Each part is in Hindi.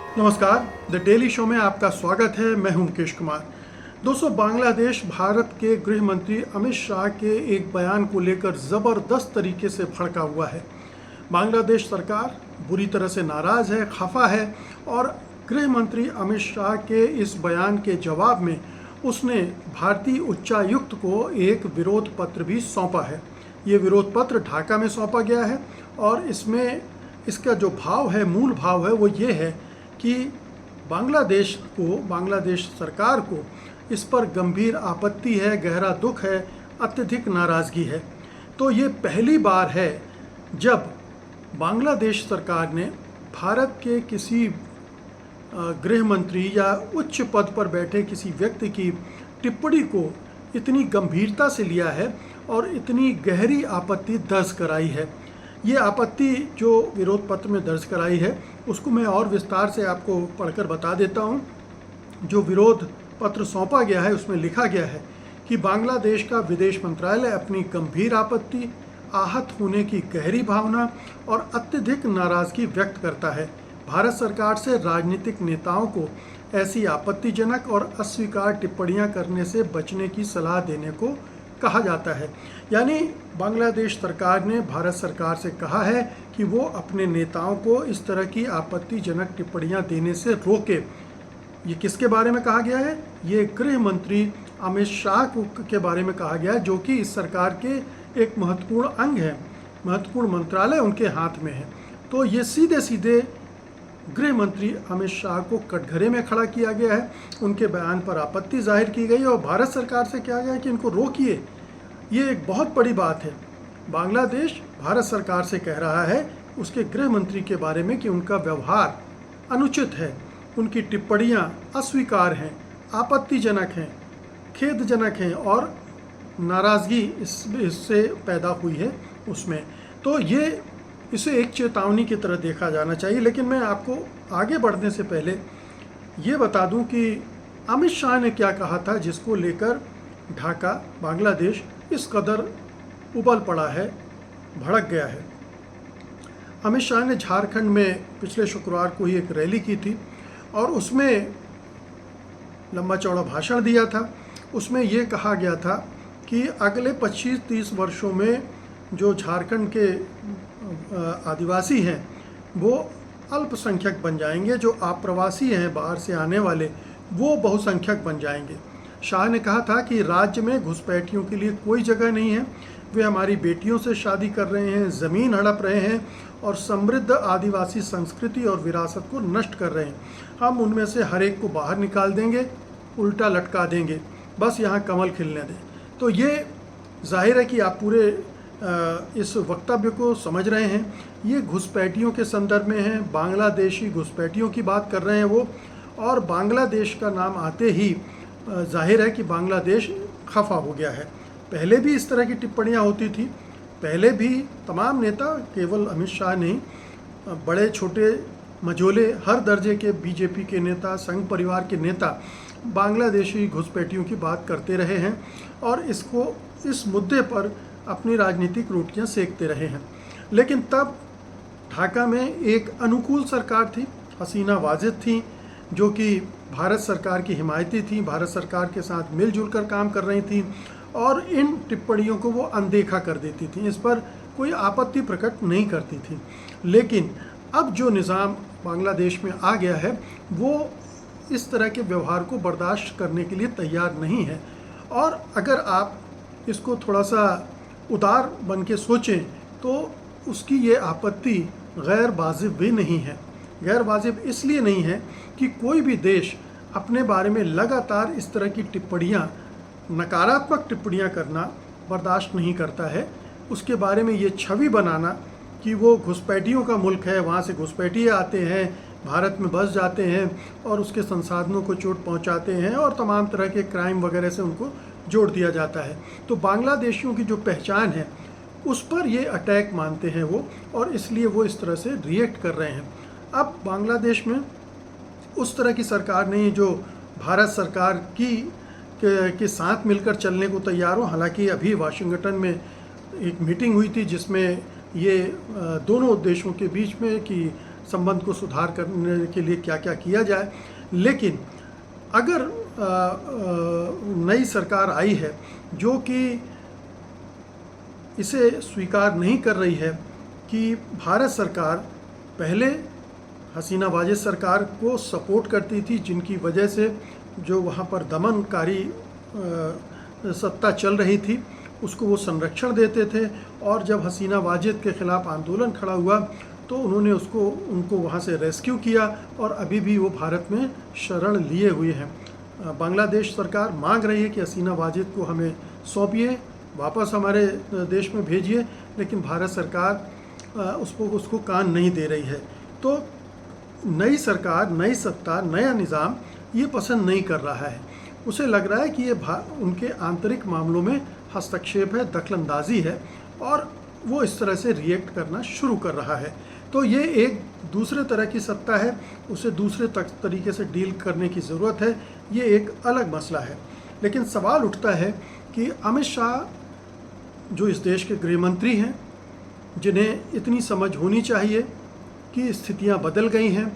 नमस्कार, द डेली शो में आपका स्वागत है। मैं हूं मुकेश कुमार। दोस्तों, बांग्लादेश भारत के गृह मंत्री अमित शाह के एक बयान को लेकर ज़बरदस्त तरीके से भड़का हुआ है। बांग्लादेश सरकार बुरी तरह से नाराज़ है, खफा है और गृह मंत्री अमित शाह के इस बयान के जवाब में उसने भारतीय उच्चायुक्त को एक विरोध पत्र भी सौंपा है। ये विरोध पत्र ढाका में सौंपा गया है और इसमें इसका जो भाव है, मूल भाव है, वो ये है कि बांग्लादेश सरकार को इस पर गंभीर आपत्ति है, गहरा दुख है, अत्यधिक नाराज़गी है। तो ये पहली बार है जब बांग्लादेश सरकार ने भारत के किसी गृह मंत्री या उच्च पद पर बैठे किसी व्यक्ति की टिप्पणी को इतनी गंभीरता से लिया है और इतनी गहरी आपत्ति दर्ज कराई है। ये आपत्ति जो विरोध पत्र में दर्ज कराई है उसको मैं और विस्तार से आपको पढ़कर बता देता हूँ। जो विरोध पत्र सौंपा गया है उसमें लिखा गया है कि बांग्लादेश का विदेश मंत्रालय अपनी गंभीर आपत्ति, आहत होने की गहरी भावना और अत्यधिक नाराज़गी व्यक्त करता है। भारत सरकार से राजनीतिक नेताओं को ऐसी आपत्तिजनक और अस्वीकार टिप्पणियां करने से बचने की सलाह देने को कहा जाता है। यानी बांग्लादेश सरकार ने भारत सरकार से कहा है कि वो अपने नेताओं को इस तरह की आपत्तिजनक टिप्पणियां देने से रोके। ये किसके बारे में कहा गया है? ये गृह मंत्री अमित शाह के बारे में कहा गया है, जो कि इस सरकार के एक महत्वपूर्ण अंग है, महत्वपूर्ण मंत्रालय उनके हाथ में है। तो ये सीधे सीधे गृह मंत्री अमित शाह को कटघरे में खड़ा किया गया है। उनके बयान पर आपत्ति जाहिर की गई और भारत सरकार से कहा गया कि इनको रोकिए। ये एक बहुत बड़ी बात है। बांग्लादेश भारत सरकार से कह रहा है उसके गृह मंत्री के बारे में कि उनका व्यवहार अनुचित है, उनकी टिप्पणियां अस्वीकार हैं, आपत्तिजनक हैं, खेदजनक हैं और नाराज़गी इससे पैदा हुई है उसमें। तो ये इसे एक चेतावनी की तरह देखा जाना चाहिए। लेकिन मैं आपको आगे बढ़ने से पहले ये बता दूं कि अमित शाह ने क्या कहा था, जिसको लेकर ढाका बांग्लादेश इस कदर उबल पड़ा है, भड़क गया है। अमित शाह ने झारखंड में पिछले शुक्रवार को ही एक रैली की थी और उसमें लंबा चौड़ा भाषण दिया था। उसमें ये कहा गया था कि अगले 25-30 वर्षों में जो झारखंड के आदिवासी हैं वो अल्पसंख्यक बन जाएंगे, जो आप्रवासी हैं बाहर से आने वाले वो बहुसंख्यक बन जाएंगे। शाह ने कहा था कि राज्य में घुसपैठियों के लिए कोई जगह नहीं है, वे हमारी बेटियों से शादी कर रहे हैं, ज़मीन हड़प रहे हैं और समृद्ध आदिवासी संस्कृति और विरासत को नष्ट कर रहे हैं। हम उनमें से हर एक को बाहर निकाल देंगे, उल्टा लटका देंगे, बस यहाँ कमल खिलने दें। तो ये जाहिर है कि आप पूरे इस वक्तव्य को समझ रहे हैं। ये घुसपैठियों के संदर्भ में है, बांग्लादेशी घुसपैठियों की बात कर रहे हैं वो, और बांग्लादेश का नाम आते ही जाहिर है कि बांग्लादेश खफा हो गया है। पहले भी इस तरह की टिप्पणियां होती थी, पहले भी तमाम नेता, केवल अमित शाह नहीं, बड़े छोटे मझोले हर दर्जे के बीजेपी के नेता, संघ परिवार के नेता बांग्लादेशी घुसपैठियों की बात करते रहे हैं और इस मुद्दे पर अपनी राजनीतिक रोटियां सेकते रहे हैं। लेकिन तब ढाका में एक अनुकूल सरकार थी, हसीना वाजिद थी, जो कि भारत सरकार की हिमायती थी, भारत सरकार के साथ मिलजुल कर काम कर रही थी और इन टिप्पणियों को वो अनदेखा कर देती थी, इस पर कोई आपत्ति प्रकट नहीं करती थी। लेकिन अब जो निज़ाम बांग्लादेश में आ गया है वो इस तरह के व्यवहार को बर्दाश्त करने के लिए तैयार नहीं है। और अगर आप इसको थोड़ा सा उदार बन के सोचें तो उसकी ये आपत्ति गैर वाजिब भी नहीं है। गैर वाजिब इसलिए नहीं है कि कोई भी देश अपने बारे में लगातार इस तरह की टिप्पणियां, नकारात्मक टिप्पणियां करना बर्दाश्त नहीं करता है। उसके बारे में ये छवि बनाना कि वो घुसपैठियों का मुल्क है, वहाँ से घुसपैठिए आते हैं, भारत में बस जाते हैं और उसके संसाधनों को चोट पहुँचाते हैं और तमाम तरह के क्राइम वगैरह से उनको जोड़ दिया जाता है। तो बांग्लादेशियों की जो पहचान है उस पर ये अटैक मानते हैं वो, और इसलिए वो इस तरह से रिएक्ट कर रहे हैं। अब बांग्लादेश में उस तरह की सरकार नहीं जो भारत सरकार के साथ मिलकर चलने को तैयार हो। हालांकि अभी वाशिंगटन में एक मीटिंग हुई थी जिसमें ये दोनों देशों के बीच में कि संबंध को सुधार करने के लिए क्या क्या किया जाए। लेकिन अगर नई सरकार आई है जो कि इसे स्वीकार नहीं कर रही है कि भारत सरकार पहले हसीना वाजेद सरकार को सपोर्ट करती थी, जिनकी वजह से जो वहाँ पर दमनकारी सत्ता चल रही थी उसको वो संरक्षण देते थे, और जब हसीना वाजेद के ख़िलाफ़ आंदोलन खड़ा हुआ तो उन्होंने उनको वहाँ से रेस्क्यू किया, और अभी भी वो भारत में शरण लिए हुए हैं। बांग्लादेश सरकार मांग रही है कि हसीना वाजेद को हमें सौंपिए, वापस हमारे देश में भेजिए, लेकिन भारत सरकार उसको कान नहीं दे रही है। तो नई सरकार, नई सत्ता, नया निज़ाम ये पसंद नहीं कर रहा है। उसे लग रहा है कि ये उनके आंतरिक मामलों में हस्तक्षेप है, दखलंदाजी है, और वो इस तरह से रिएक्ट करना शुरू कर रहा है। तो ये एक दूसरे तरह की सत्ता है, उसे दूसरे तरीके से डील करने की ज़रूरत है, ये एक अलग मसला है। लेकिन सवाल उठता है कि अमित शाह जो इस देश के गृह मंत्री हैं, जिन्हें इतनी समझ होनी चाहिए कि स्थितियां बदल गई हैं,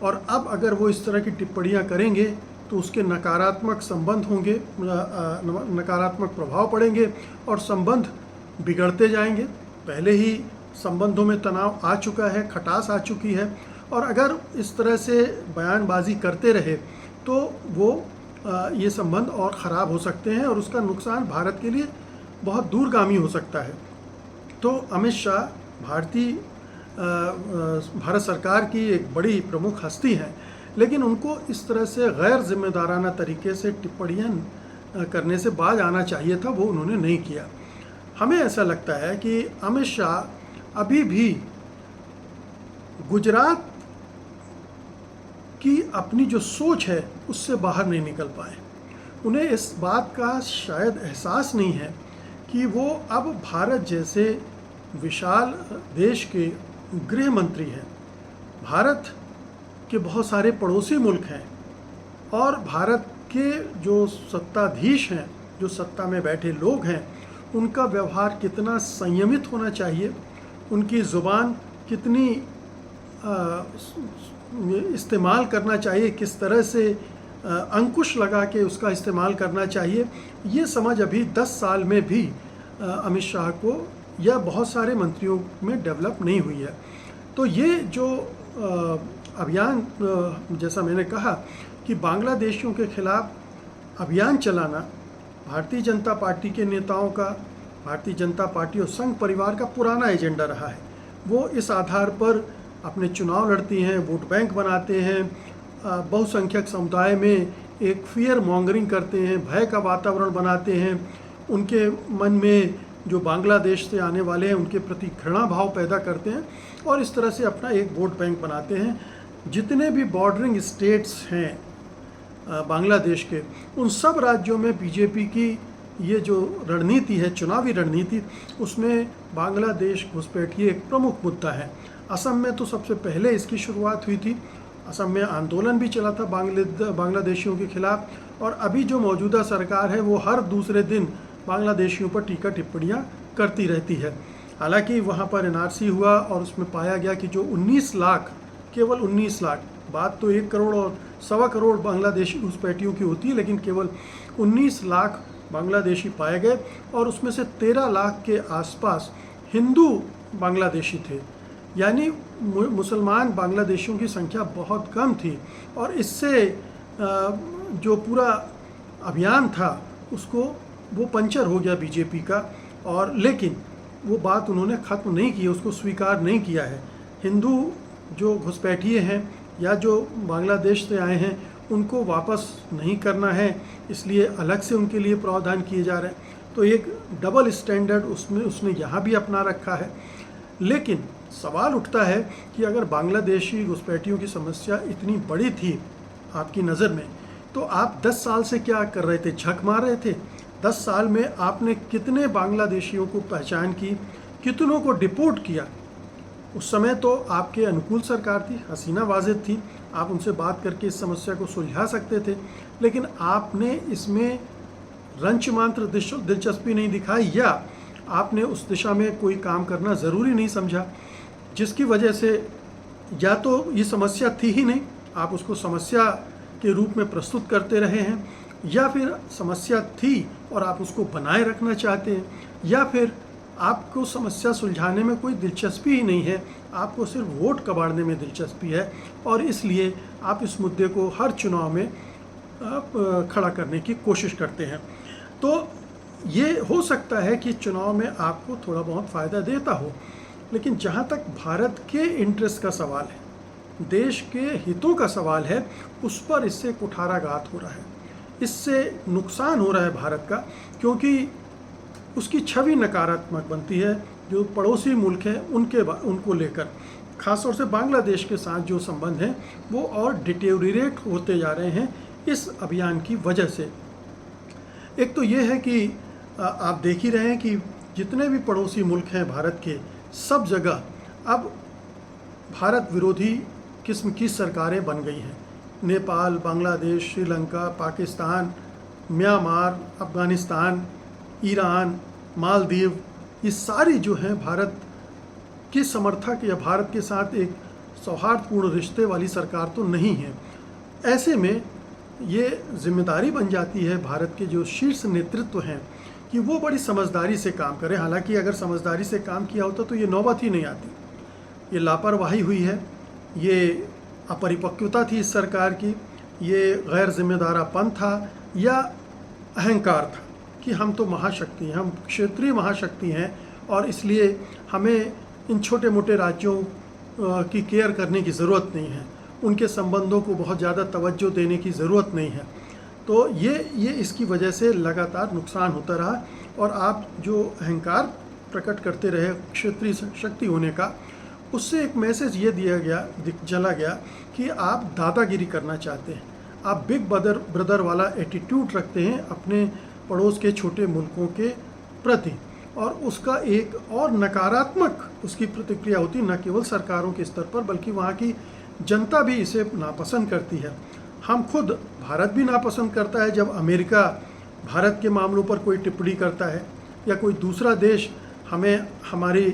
और अब अगर वो इस तरह की टिप्पणियां करेंगे तो उसके नकारात्मक संबंध होंगे, नकारात्मक प्रभाव पड़ेंगे और संबंध बिगड़ते जाएंगे। पहले ही संबंधों में तनाव आ चुका है, खटास आ चुकी है, और अगर इस तरह से बयानबाजी करते रहे तो वो ये संबंध और ख़राब हो सकते हैं, और उसका नुकसान भारत के लिए बहुत दूरगामी हो सकता है। तो अमित शाह भारत सरकार की एक बड़ी प्रमुख हस्ती हैं, लेकिन उनको इस तरह से गैर जिम्मेदाराना तरीके से टिप्पणियाँ करने से बाज आना चाहिए था, वो उन्होंने नहीं किया। हमें ऐसा लगता है कि अमित शाह अभी भी गुजरात की अपनी जो सोच है उससे बाहर नहीं निकल पाए। उन्हें इस बात का शायद एहसास नहीं है कि वो अब भारत जैसे विशाल देश के गृह मंत्री हैं। भारत के बहुत सारे पड़ोसी मुल्क हैं, और भारत के जो सत्ताधीश हैं, जो सत्ता में बैठे लोग हैं, उनका व्यवहार कितना संयमित होना चाहिए, उनकी ज़ुबान कितनी इस्तेमाल करना चाहिए, किस तरह से अंकुश लगा के उसका इस्तेमाल करना चाहिए, ये समझ अभी 10 साल में भी अमित शाह को या बहुत सारे मंत्रियों में डेवलप नहीं हुई है। तो ये जो अभियान, जैसा मैंने कहा कि बांग्लादेशियों के खिलाफ अभियान चलाना भारतीय जनता पार्टी के नेताओं का, भारतीय जनता पार्टी और संघ परिवार का पुराना एजेंडा रहा है। वो इस आधार पर अपने चुनाव लड़ती हैं, वोट बैंक बनाते हैं, बहुसंख्यक समुदाय में एक फियर मॉन्गरिंग करते हैं, भय का वातावरण बनाते हैं, उनके मन में जो बांग्लादेश से आने वाले हैं उनके प्रति घृणा भाव पैदा करते हैं, और इस तरह से अपना एक वोट बैंक बनाते हैं। जितने भी बॉर्डरिंग स्टेट्स हैं बांग्लादेश के, उन सब राज्यों में बीजेपी की ये जो रणनीति है, चुनावी रणनीति, उसमें बांग्लादेश घुसपैठिए एक प्रमुख मुद्दा है। असम में तो सबसे पहले इसकी शुरुआत हुई थी, असम में आंदोलन भी चला था बांग्लादेशियों के खिलाफ, और अभी जो मौजूदा सरकार है वो हर दूसरे दिन बांग्लादेशियों पर टीका टिप्पणियाँ करती रहती है। हालांकि वहाँ पर एनआरसी हुआ और उसमें पाया गया कि जो 19 लाख, केवल 19 लाख, बात तो 1 करोड़ और 1.25 करोड़ बांग्लादेशी घुसपैठियों की होती है, लेकिन केवल 19 लाख बांग्लादेशी पाए गए, और उसमें से 13 लाख के आसपास हिंदू बांग्लादेशी थे, यानी मुसलमान बांग्लादेशियों की संख्या बहुत कम थी। और इससे जो पूरा अभियान था उसको वो पंचर हो गया बीजेपी का, और लेकिन वो बात उन्होंने ख़त्म नहीं की, उसको स्वीकार नहीं किया है। हिंदू जो घुसपैठिए हैं या जो बांग्लादेश से आए हैं उनको वापस नहीं करना है, इसलिए अलग से उनके लिए प्रावधान किए जा रहे हैं। तो एक डबल स्टैंडर्ड उसने यहाँ भी अपना रखा है। लेकिन सवाल उठता है कि अगर बांग्लादेशी घुसपैठियों की समस्या इतनी बड़ी थी आपकी नज़र में, तो आप 10 साल से क्या कर रहे थे? झक मार रहे थे? 10 साल में आपने कितने बांग्लादेशियों को पहचान की, कितनों को डिपोर्ट किया? उस समय तो आपके अनुकूल सरकार थी, हसीना वाजेद थी, आप उनसे बात करके इस समस्या को सुलझा सकते थे, लेकिन आपने इसमें रंच मात्र दिलचस्पी नहीं दिखाई, या आपने उस दिशा में कोई काम करना ज़रूरी नहीं समझा, जिसकी वजह से या तो ये समस्या थी ही नहीं, आप उसको समस्या के रूप में प्रस्तुत करते रहे हैं, या फिर समस्या थी और आप उसको बनाए रखना चाहते हैं, या फिर आपको समस्या सुलझाने में कोई दिलचस्पी ही नहीं है, आपको सिर्फ वोट कबाड़ने में दिलचस्पी है और इसलिए आप इस मुद्दे को हर चुनाव में खड़ा करने की कोशिश करते हैं। तो ये हो सकता है कि चुनाव में आपको थोड़ा बहुत फ़ायदा देता हो, लेकिन जहाँ तक भारत के इंटरेस्ट का सवाल है, देश के हितों का सवाल है, उस पर इससे कुठाराघात हो रहा है, इससे नुकसान हो रहा है भारत का, क्योंकि उसकी छवि नकारात्मक बनती है। जो पड़ोसी मुल्क हैं उनको लेकर, ख़ासतौर से बांग्लादेश के साथ जो संबंध हैं वो और डिटेरियोरेट होते जा रहे हैं इस अभियान की वजह से। एक तो ये है कि आप देख ही रहे हैं कि जितने भी पड़ोसी मुल्क हैं भारत के, सब जगह अब भारत विरोधी किस्म की सरकारें बन गई हैं। नेपाल, बांग्लादेश, श्रीलंका, पाकिस्तान, म्यांमार, अफ़गानिस्तान, ईरान, मालदीव, ये सारी जो हैं भारत के समर्थक या भारत के साथ एक सौहार्दपूर्ण रिश्ते वाली सरकार तो नहीं है। ऐसे में ये जिम्मेदारी बन जाती है भारत के जो शीर्ष नेतृत्व हैं कि वो बड़ी समझदारी से काम करें। हालांकि अगर समझदारी से काम किया होता तो ये नौबत ही नहीं आती। ये लापरवाही हुई है, ये अपरिपक्वता थी इस सरकार की, ये गैर जिम्मेदारापन था या अहंकार था कि हम तो महाशक्ति हैं, हम क्षेत्रीय महाशक्ति हैं और इसलिए हमें इन छोटे मोटे राज्यों की केयर करने की ज़रूरत नहीं है, उनके संबंधों को बहुत ज़्यादा तवज्जो देने की ज़रूरत नहीं है। तो ये इसकी वजह से लगातार नुकसान होता रहा और आप जो अहंकार प्रकट करते रहे क्षेत्रीय शक्ति होने का, उससे एक मैसेज ये चला गया कि आप दादागिरी करना चाहते हैं, आप बिग ब्रदर वाला एटीट्यूड रखते हैं अपने पड़ोस के छोटे मुल्कों के प्रति, और उसका एक और नकारात्मक उसकी प्रतिक्रिया होती, न केवल सरकारों के स्तर पर बल्कि वहाँ की जनता भी इसे नापसंद करती है। हम खुद, भारत भी नापसंद करता है जब अमेरिका भारत के मामलों पर कोई टिप्पणी करता है या कोई दूसरा देश हमें हमारी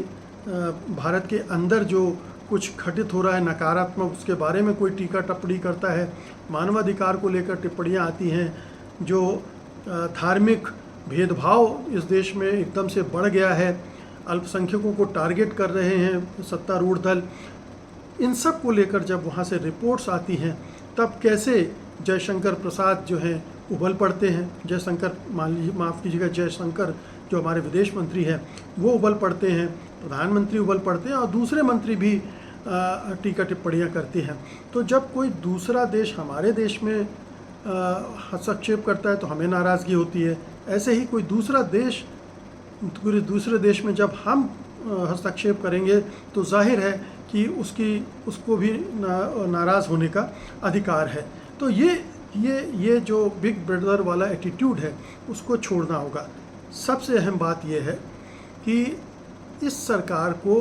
भारत के अंदर जो कुछ घटित हो रहा है नकारात्मक, उसके बारे में कोई टीका टिप्पणी करता है। मानवाधिकार को लेकर टिप्पणियाँ आती हैं, जो धार्मिक भेदभाव इस देश में एकदम से बढ़ गया है, अल्पसंख्यकों को टारगेट कर रहे हैं सत्तारूढ़ दल, इन सब को लेकर जब वहाँ से रिपोर्ट्स आती हैं तब कैसे जयशंकर प्रसाद जो हैं उबल पड़ते हैं। माफ़ कीजिएगा, जयशंकर जो हमारे विदेश मंत्री हैं वो उबल पड़ते हैं, प्रधानमंत्री उबल पड़ते हैं और दूसरे मंत्री भी टीका टिप्पणियाँ करते हैं। तो जब कोई दूसरा देश हमारे देश में हस्तक्षेप करता है तो हमें नाराज़गी होती है। ऐसे ही कोई दूसरा देश दूसरे देश में जब हम हस्तक्षेप करेंगे तो जाहिर है कि उसको भी नाराज़ होने का अधिकार है। तो ये जो बिग ब्रदर वाला एटीट्यूड है उसको छोड़ना होगा। सबसे अहम बात यह है कि इस सरकार को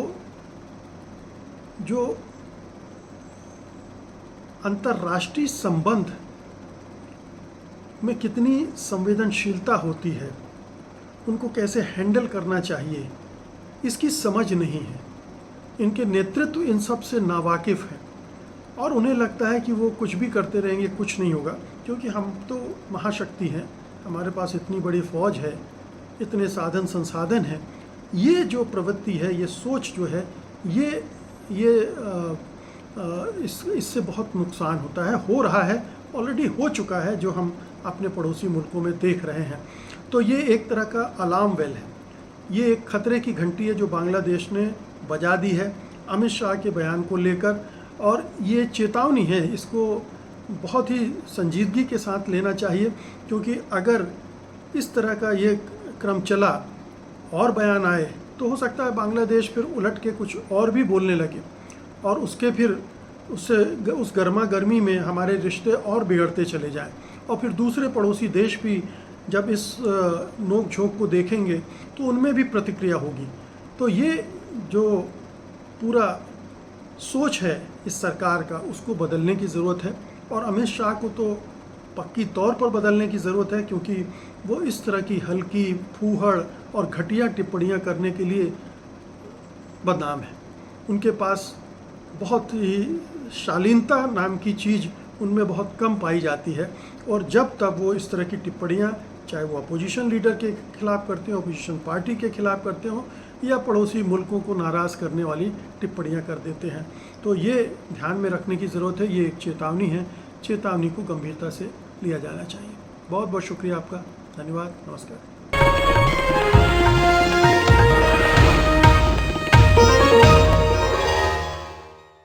जो अंतर्राष्ट्रीय संबंध में कितनी संवेदनशीलता होती है, उनको कैसे हैंडल करना चाहिए, इसकी समझ नहीं है। इनके नेतृत्व इन सब से नावाकिफ़ हैं और उन्हें लगता है कि वो कुछ भी करते रहेंगे, कुछ नहीं होगा, क्योंकि हम तो महाशक्ति हैं, हमारे पास इतनी बड़ी फ़ौज है, इतने साधन संसाधन हैं। ये जो प्रवृत्ति है, ये सोच जो है, इससे बहुत नुकसान होता है, हो रहा है, ऑलरेडी हो चुका है, जो हम अपने पड़ोसी मुल्कों में देख रहे हैं। तो ये एक तरह का अलार्म बेल है, ये एक खतरे की घंटी है जो बांग्लादेश ने बजा दी है अमित शाह के बयान को लेकर, और ये चेतावनी है, इसको बहुत ही संजीदगी के साथ लेना चाहिए, क्योंकि अगर इस तरह का ये क्रम चला और बयान आए तो हो सकता है बांग्लादेश फिर उलट के कुछ और भी बोलने लगे और उस गर्मा गर्मी में हमारे रिश्ते और बिगड़ते चले जाएं, और फिर दूसरे पड़ोसी देश भी जब इस नोक झोंक को देखेंगे तो उनमें भी प्रतिक्रिया होगी। तो ये जो पूरा सोच है इस सरकार का, उसको बदलने की ज़रूरत है, और अमित शाह को तो पक्की तौर पर बदलने की ज़रूरत है, क्योंकि वो इस तरह की हल्की, फूहड़ और घटिया टिप्पणियां करने के लिए बदनाम है। उनके पास बहुत ही शालीनता नाम की चीज़ उनमें बहुत कम पाई जाती है। और जब तब वो इस तरह की टिप्पणियाँ, चाहे वो अपोजिशन लीडर के खिलाफ़ करते हो, अपोजिशन पार्टी के खिलाफ़ करते हो, या पड़ोसी मुल्कों को नाराज़ करने वाली टिप्पणियाँ कर देते हैं। तो ये ध्यान में रखने की ज़रूरत है। ये एक चेतावनी है, चेतावनी को गंभीरता से लिया जाना चाहिए। बहुत बहुत शुक्रिया आपका, धन्यवाद, नमस्कार।